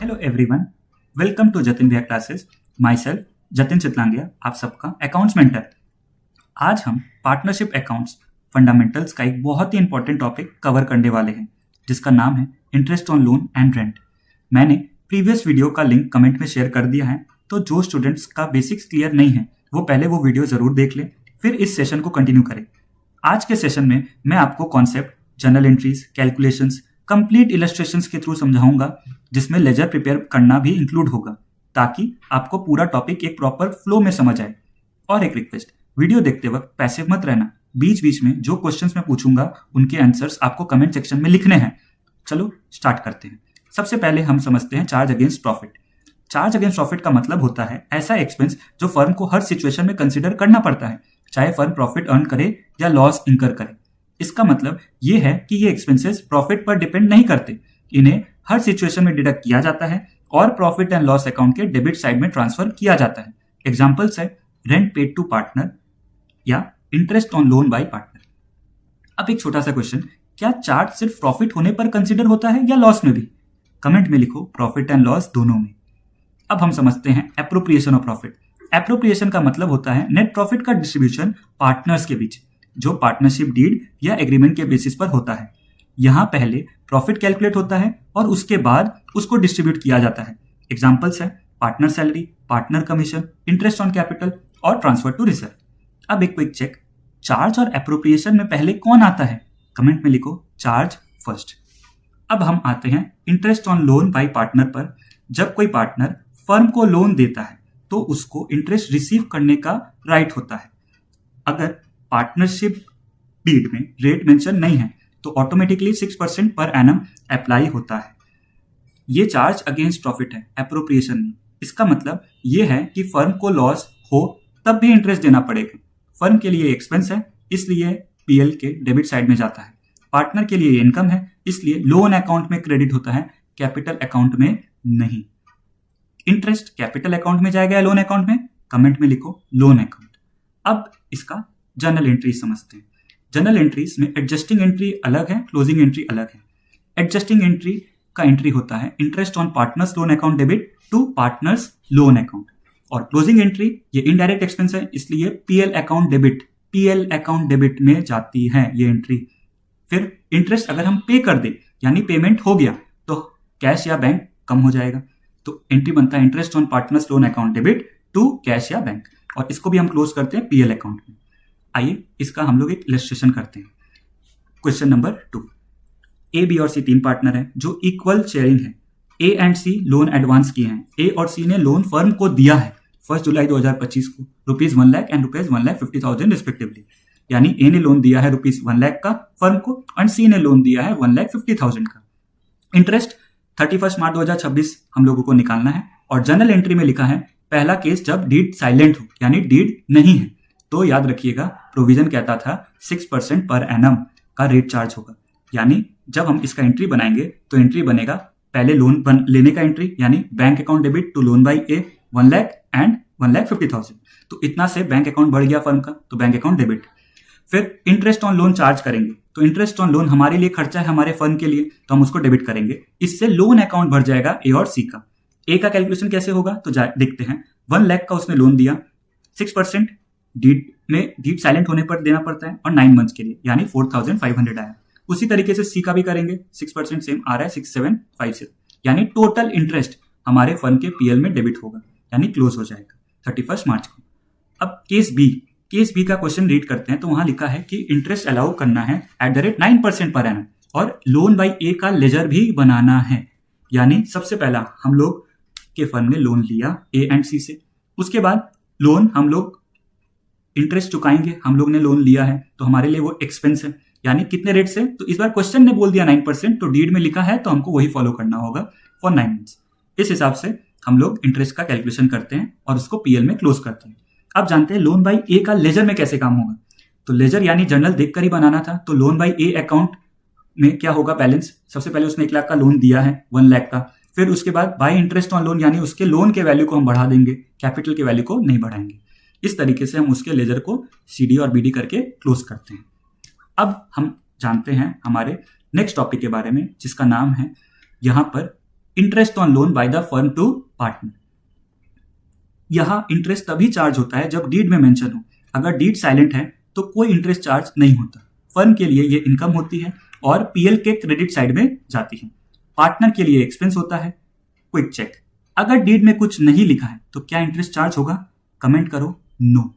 Hello everyone, welcome to Jatin भैया classes. Myself Jatin Chitlangia, आप सबका अकाउंट्स मेंटर। आज हम पार्टनरशिप अकाउंट्स फंडामेंटल्स का एक बहुत ही इंपॉर्टेंट टॉपिक कवर करने वाले हैं, जिसका नाम है interest on loan and rent. मैंने प्रीवियस वीडियो का लिंक कमेंट में शेयर कर दिया है, तो जो स्टूडेंट्स का बेसिक्स क्लियर नहीं है वो पहले वो वीडियो ज़रूर देख लें, फिर इस सेशन को कंटिन्यू करें। आज के सेशन में मैं आपको concept, journal entries, calculations, complete illustrations के थ्रू समझाऊंगा, जिसमें लेजर प्रिपेयर करना भी इंक्लूड होगा, ताकि आपको पूरा टॉपिक एक प्रॉपर फ्लो में समझ आए। और एक रिक्वेस्ट, वीडियो देखते वक्त पैसिव मत रहना। बीच बीच में जो क्वेश्चंस मैं पूछूंगा उनके आंसर्स आपको कमेंट सेक्शन में लिखने हैं। चलो स्टार्ट करते हैं। सबसे पहले हम समझते हैं charge against profit. Charge against profit का मतलब होता है ऐसा एक्सपेंस जो फर्म को हर सिचुएशन में कंसिडर करना पड़ता है, चाहे फर्म प्रॉफिट अर्न करे या लॉस इंकर करे। इसका मतलब ये है कि ये एक्सपेंसेस प्रॉफिट पर डिपेंड नहीं करते, इन्हें हर सिचुएशन में डिडक्ट किया जाता है और प्रॉफिट एंड लॉस अकाउंट के डेबिट साइड में ट्रांसफर किया जाता है। एग्जांपल्स है रेंट पेड टू पार्टनर या interest on loan bye partner. अब एक छोटा सा क्वेश्चन, क्या चार्ज सिर्फ प्रॉफिट होने पर कंसिडर होता है या लॉस में भी? कमेंट में लिखो, प्रॉफिट एंड लॉस दोनों में। अब हम समझते हैं एप्रोप्रिएशन ऑफ प्रॉफिट। एप्रोप्रिएशन का मतलब होता है नेट प्रॉफिट का डिस्ट्रीब्यूशन पार्टनर्स के बीच, जो पार्टनरशिप डीड या एग्रीमेंट के बेसिस पर होता है। यहाँ पहले प्रॉफिट कैलकुलेट होता है और उसके बाद उसको डिस्ट्रीब्यूट किया जाता है। एग्जांपल्स है partner salary, partner commission, interest on capital और ट्रांसफर टू रिजर्व। अब एक क्विक चेक, चार्ज और एप्रोप्रिएशन में पहले कौन आता है? कमेंट में लिखो, चार्ज फर्स्ट। अब हम आते हैं interest on loan bye partner पर। जब कोई पार्टनर फर्म को लोन देता है तो उसको इंटरेस्ट रिसीव करने का राइट होता है। अगर पार्टनरशिप डीड में रेट मेंशन नहीं है तो ऑटोमेटिकली 6% पर एनम अप्लाई होता है। ये चार्ज अगेंस्ट प्रॉफिट है, एप्रोप्रिएशन नहीं। इसका मतलब ये है कि फर्म को लॉस हो तब भी इंटरेस्ट देना पड़ेगा। फर्म के लिए एक्सपेंस है, इसलिए पीएल के डेबिट साइड में जाता है। पार्टनर के लिए इनकम है, इसलिए लोन अकाउंट में क्रेडिट होता है, कैपिटल अकाउंट में नहीं। इंटरेस्ट कैपिटल अकाउंट में जाएगा या लोन अकाउंट में? कमेंट में लिखो, लोन अकाउंट। अब इसका जर्नल एंट्री समझते हैं। जर्नल एंट्रीज में एडजस्टिंग एंट्री अलग है, क्लोजिंग एंट्री अलग है। एडजस्टिंग एंट्री का एंट्री होता है interest on partners loan account debit to partners loan account, और क्लोजिंग एंट्री ये इनडायरेक्ट एक्सपेंस है, इसलिए पीएल अकाउंट डेबिट में जाती है ये एंट्री। फिर इंटरेस्ट अगर हम पे कर दे यानी पेमेंट हो गया तो कैश या बैंक कम हो जाएगा, तो एंट्री बनता है interest on partners loan account debit to cash या बैंक, और इसको भी हम क्लोज करते हैं पीएल अकाउंट में। आइए इसका हम लोग एक इलस्ट्रेशन करते हैं। क्वेश्चन नंबर 2, ए, बी और सी 3 पार्टनर हैं जो इक्वल शेयरिंग है। A and C loan advance किए हैं। ए और सी ने लोन फर्म को दिया है 1 जुलाई 2025 को ₹1 लाख एंड ₹1,50,000 रिस्पेक्टिवली। यानी ए ने लोन दिया है ₹1 लाख का फर्म को एंड सी ने लोन दिया है 1,50,000 का। इंटरेस्ट 31 मार्च 2026 हम लोगों को निकालना है, और जर्नल एंट्री में लिखा है पहला केस जब डीड साइलेंट हो यानी डीड नहीं है, तो याद रखिएगा प्रोविजन कहता था 6% पर एनम का रेट चार्ज होगा। यानी जब हम इसका एंट्री बनाएंगे तो एंट्री बनेगा पहले लोन लेने का एंट्री, यानी bank account debit to loan by A 1 lakh and 1,50,000। तो इतना से बैंक अकाउंट बढ़ गया फर्म का, तो बैंक अकाउंट डेबिट। फिर इंटरेस्ट ऑन लोन चार्ज करेंगे, तो इंटरेस्ट ऑन लोन हमारे लिए खर्चा है, हमारे फर्म के लिए, तो हम उसको डेबिट करेंगे। इससे लोन अकाउंट भर जाएगा ए और सी का। ए का कैलकुलेशन कैसे होगा तो देखते हैं। 1 लाख का उसने लोन दिया, 6% डीड साइलेंट होने पर देना पड़ता है, और 9 मंथ्स के लिए यानी 4,500 आया। उसी तरीके से सी का भी करेंगे, 6% सेम आ रहा है 6,750, यानी टोटल इंटरेस्ट हमारे फर्म के पीएल में डेबिट होगा, यानी क्लोज हो जाएगा 31 मार्च को। अब केस बी का क्वेश्चन रीड करते हैं, तो वहां लिखा है कि इंटरेस्ट अलाउ करना है @9% पर एनम, और लोन बाय ए का लेजर भी बनाना है। यानी सबसे पहला हम लोग के फर्म ने लोन लिया ए एंड सी से, उसके बाद लोन हम लोग इंटरेस्ट चुकाएंगे। हम लोग ने लोन लिया है तो हमारे लिए वो एक्सपेंस है, यानी कितने रेट से? तो इस बार क्वेश्चन ने बोल दिया 9%, तो डीड में लिखा है तो हमको वही फॉलो करना होगा फॉर 9 मंथ्स। इस हिसाब से हम लोग इंटरेस्ट का कैलकुलेशन करते हैं और उसको पीएल में क्लोज करते हैं। अब जानते हैं लोन बाय ए का लेजर में कैसे काम होगा। तो लेजर यानी जर्नल देखकर ही बनाना था, तो लोन बाय ए अकाउंट में क्या होगा बैलेंस? सबसे पहले उसने 1 लाख का लोन दिया है 1 लाख का, फिर उसके बाद बाय इंटरेस्ट ऑन लोन यानी उसके लोन के वैल्यू को हम बढ़ा देंगे, कैपिटल के वैल्यू को नहीं बढ़ाएंगे। इस तरीके से हम उसके लेजर को सीडी और बीडी करके क्लोज करते हैं। अब हम जानते हैं हमारे नेक्स्ट टॉपिक के बारे में, जिसका नाम है यहाँ पर interest on loan by the firm to partner. यह इंटरेस्ट तभी चार्ज होता है जब डीड में मेंशन हो। अगर डीड साइलेंट है तो कोई इंटरेस्ट चार्ज नहीं होता। फर्म के लिए ये इनकम होती है और पीएल के क्रेडिट साइड में जाती है। पार्टनर के लिए एक्सपेंस होता है। क्विक चेक, अगर डीड में कुछ नहीं लिखा है तो क्या इंटरेस्ट चार्ज होगा? कमेंट करो नो।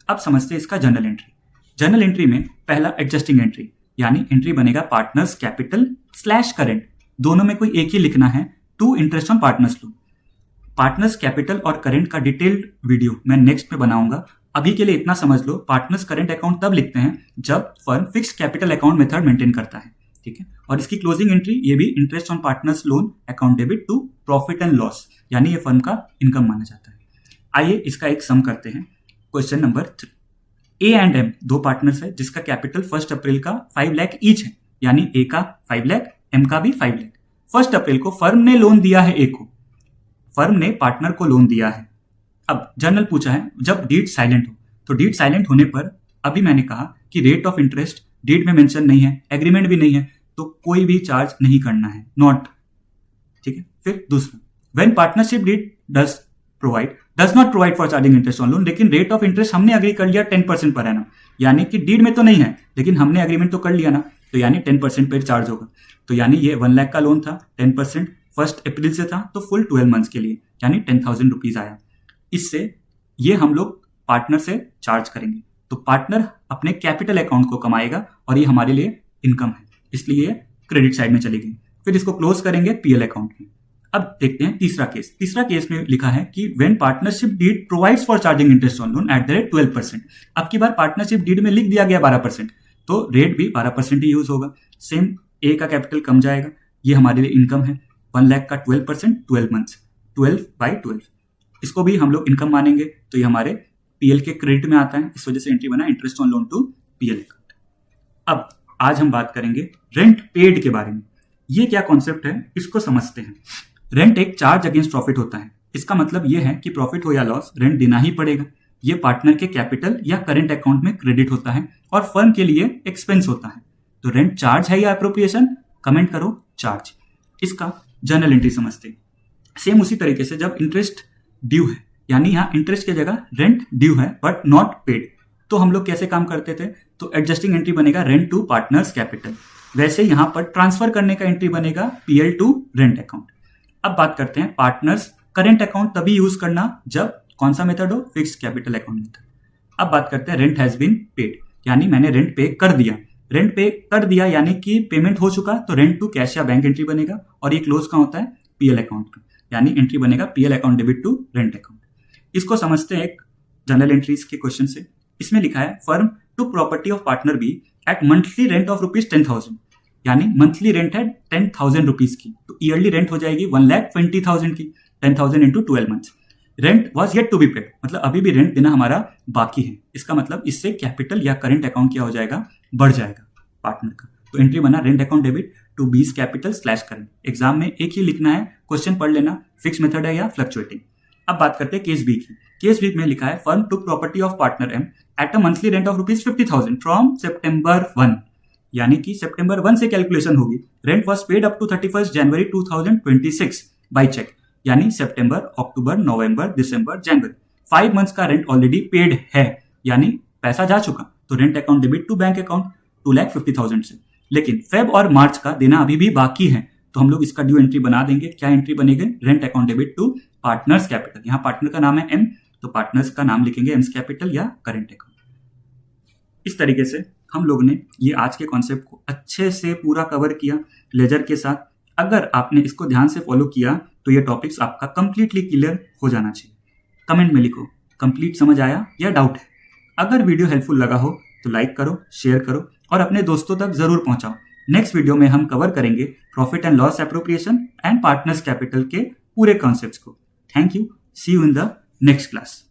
अब समझते हैं इसका जर्नल एंट्री। जर्नल एंट्री में पहला एडजस्टिंग एंट्री, यानी एंट्री बनेगा पार्टनर्स कैपिटल स्लैश करेंट, दोनों में कोई एक ही लिखना है, to interest on partners loan. Partners capital और करेंट का डिटेल्ड वीडियो मैं नेक्स्ट में बनाऊंगा। अभी के लिए इतना समझ लो, पार्टनर्स करेंट अकाउंट तब लिखते हैं जब firm fixed capital account method maintain करता है, ठीक है। और इसकी क्लोजिंग एंट्री ये भी interest on partners loan account debit to profit and loss, यानी ये फर्म का इनकम माना जाता है। आइए इसका एक सम करते हैं। Question number 3, A and M दो पार्टनर्स है जिसका कैपिटल 1 अप्रैल का 5 लाख ईच है, यानी ए का 5 लाख, एम का भी 5 लाख। 1 अप्रैल को फर्म ने लोन दिया है ए को, फर्म ने पार्टनर को लोन दिया है। अब जर्नल पूछा है जब डीड साइलेंट हो, तो डीड साइलेंट होने पर अभी मैंने कहा कि रेट ऑफ इंटरेस्ट डीड में मेंशन नहीं है, एग्रीमेंट भी नहीं है, तो कोई भी चार्ज नहीं करना है, नॉट, ठीक है। फिर दूसरा, when partnership deed does not provide for charging interest on loan, लेकिन रेट ऑफ इंटरेस्ट हमने अग्री कर लिया 10% पर एनम, यानी कि डीड में तो नहीं है लेकिन हमने एग्रीमेंट तो कर लिया ना, तो यानी 10% पर चार्ज होगा। तो यानी ये 1 लाख का लोन था, 10% 1 अप्रैल से था, तो फुल 12 मंथ्स के लिए यानी 10,000 रुपीज आया। इससे ये हम लोग पार्टनर से चार्ज करेंगे, तो पार्टनर अपने कैपिटल अकाउंट को कमाएगा और ये हमारे लिए इनकम है, इसलिए क्रेडिट साइड में चली गई। फिर इसको क्लोज करेंगे पीएल अकाउंट में। अब देखते हैं तीसरा केस। तीसरा केस में लिखा है कि when partnership deed provides for charging interest on loan at the rate 12%। अब की बार पार्टनरशिप डीड में लिख दिया गया 12%, तो रेट भी 12% ही यूज होगा। सेम ए का कैपिटल कम जाएगा, ये हमारे लिए इनकम है, 1 लाख का 12%, 12 मंथ्स, 12/12। इसको भी हम लोग इनकम मानेंगे, तो ये हमारे पीएल के क्रेडिट में आता है, इस वजह से एंट्री बना interest on loan to PL account. अब आज हम बात करेंगे रेंट पेड के बारे में। ये क्या कॉन्सेप्ट है इसको समझते हैं। रेंट एक चार्ज अगेंस्ट प्रॉफिट होता है। इसका मतलब यह है कि प्रॉफिट हो या लॉस रेंट देना ही पड़ेगा। ये पार्टनर के कैपिटल या करंट अकाउंट में क्रेडिट होता है और फर्म के लिए एक्सपेंस होता है। तो रेंट चार्ज है या अप्रोप्रिएशन? कमेंट करो चार्ज। इसका जर्नल एंट्री समझते हैं। सेम उसी तरीके से जब इंटरेस्ट ड्यू है, यानी यहाँ इंटरेस्ट की जगह रेंट ड्यू है बट नॉट पेड, तो हम लोग कैसे काम करते थे? तो एडजस्टिंग एंट्री बनेगा रेंट टू पार्टनर्स कैपिटल। वैसे यहां पर ट्रांसफर करने का एंट्री बनेगा पीएल टू रेंट अकाउंट। अब बात करते हैं पार्टनर्स करंट अकाउंट तभी यूज करना जब कौन सा मेथड हो? Fixed capital account method. अब बात करते हैं रेंट हैज बीन पेड, यानी मैंने रेंट पे कर दिया। रेंट पे कर दिया यानी कि पेमेंट हो चुका, तो रेंट टू कैश या बैंक एंट्री बनेगा और ये क्लोज कहां होता है? पीएल अकाउंट में, यानी एंट्री बनेगा PL account debit to rent account. इसको समझते हैं एक जनरल एंट्रीज के क्वेश्चन से। इसमें लिखा है firm to property of partner B at monthly rent of ₹10,000, यानी मंथली रेंट है 10,000 रुपीज की, तो ईयरली रेंट हो जाएगी 1,20,000 की, 10,000 into 12 months. Rent was yet to be paid, मतलब अभी भी रेंट देना हमारा बाकी है। इसका मतलब इससे कैपिटल या करंट अकाउंट क्या हो जाएगा? बढ़ जाएगा पार्टनर का। तो एंट्री बना rent account debit to B's capital slash current. Exam में एक ही लिखना है, क्वेश्चन पढ़ लेना, फिक्स मेथड है या फ्लक्चुएटिंग। अब बात करते हैं केस बी की। केस बी में लिखा है firm to property of partner M at a monthly rent of ₹50,000 from September 1, यानी कि September 1 से कैलकुलेशन होगी। Rent was paid up to 31 January 2026 by cheque, यानी सितंबर, अक्टूबर, नवंबर, दिसंबर, जनवरी, 5 मंथ्स का रेंट ऑलरेडी पेड है, यानी पैसा जा चुका। तो rent account debit to bank account 2,50,000 से। लेकिन फेब और मार्च का देना अभी भी बाकी है, तो हम लोग इसका ड्यू एंट्री बना देंगे। क्या एंट्री बनेगी? Rent account debit to partners capital. यहाँ पार्टनर का नाम है एम, तो पार्टनर्स का नाम लिखेंगे एम्स कैपिटल या करंट अकाउंट। इस तरीके से हम लोग ने ये आज के कॉन्सेप्ट को अच्छे से पूरा कवर किया लेजर के साथ। अगर आपने इसको ध्यान से फॉलो किया तो ये टॉपिक्स आपका कंप्लीटली क्लियर हो जाना चाहिए। कमेंट में लिखो कंप्लीट समझ आया या डाउट है। अगर वीडियो हेल्पफुल लगा हो तो लाइक करो, शेयर करो और अपने दोस्तों तक जरूर पहुंचाओ। नेक्स्ट वीडियो में हम कवर करेंगे profit and loss appropriation and partners capital के पूरे कॉन्सेप्ट्स को। Thank you, see you in the next class.